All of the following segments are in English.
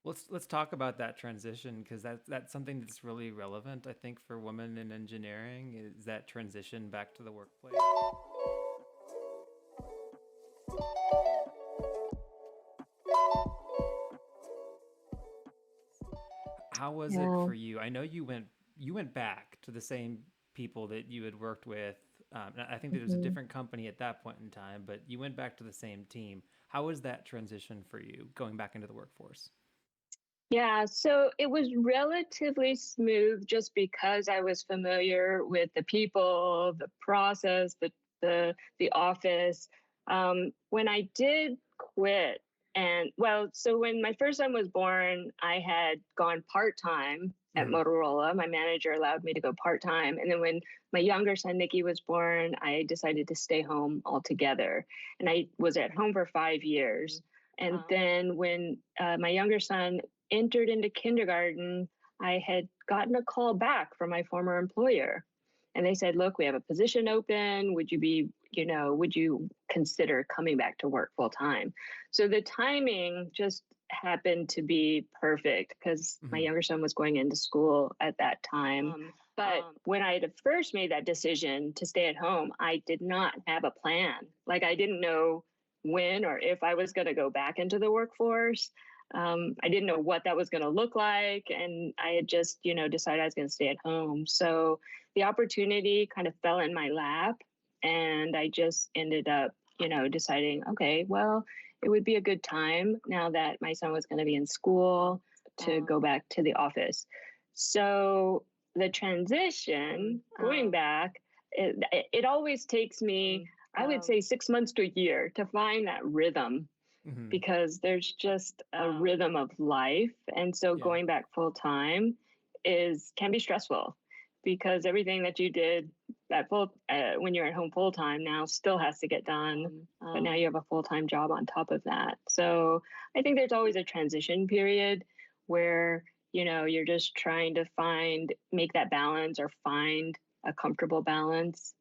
Let's talk about that transition because that's something that's really relevant, I think, for women in engineering is that transition back to the workplace. How was it Yeah. for you? I know you went back to the same people that you had worked with. I think that it was a Mhm. different company at that point in time, but you went back to the same team. How was that transition for you going back into the workforce? Yeah, so it was relatively smooth just because I was familiar with the people, the process, the office. When I did quit, and well, so when my first son was born, I had gone part-time at Hmm. Motorola. My manager allowed me to go part-time. And then when my younger son, Nikki, was born, I decided to stay home altogether. And I was at home for 5 years. And then when my younger son entered into kindergarten, I had gotten a call back from my former employer. And they said, look, we have a position open. Would you consider coming back to work full time? So the timing just happened to be perfect because my Hmm. younger son was going into school at that time. But when I had first made that decision to stay at home, I did not have a plan. Like I didn't know when or if I was going to go back into the workforce. I didn't know what that was going to look like. And I had just, decided I was going to stay at home. So the opportunity kind of fell in my lap. And I just ended up, deciding, okay, well, it would be a good time now that my son was going to be in school to go back to the office. So the transition, going back, it always takes me, I would say, 6 months to a year to find that rhythm Hmm. because there's just a rhythm of life. And so Yeah. going back full time is can be stressful because everything that you did at full when you're at home full time now still has to get done. But now you have a full time job on top of that. So I think there's always a transition period where you're just trying to make that balance or find a comfortable balance,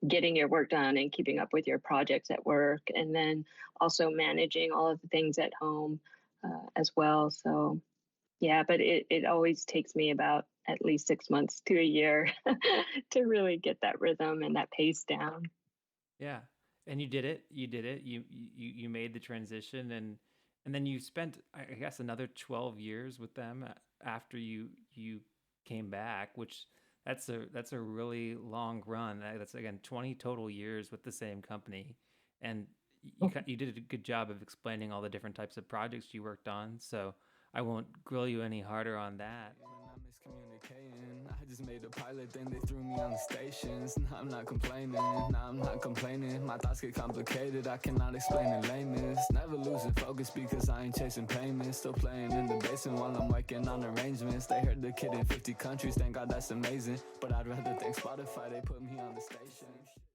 getting your work done and keeping up with your projects at work, and then also managing all of the things at home as well. So, yeah, but it always takes me about at least 6 months to a year to really get that rhythm and that pace down. Yeah. And you did it. You did it. You made the transition and then you spent I guess another 12 years with them after you came back, which that's a really long run. That's again 20 total years with the same company. And you did a good job of explaining all the different types of projects you worked on. So I won't grill you any harder on that. I'm miscommunicating. I just made a pilot, then they threw me on the stations. Nah, I'm not complaining. Nah, I'm not complaining. My thoughts get complicated. I cannot explain in lameness. Never losing focus because I ain't chasing payments. Still playing in the basement while I'm working on arrangements. They heard the kid in 50 countries. Thank God that's amazing. But I'd rather thank Spotify. They put me on the station.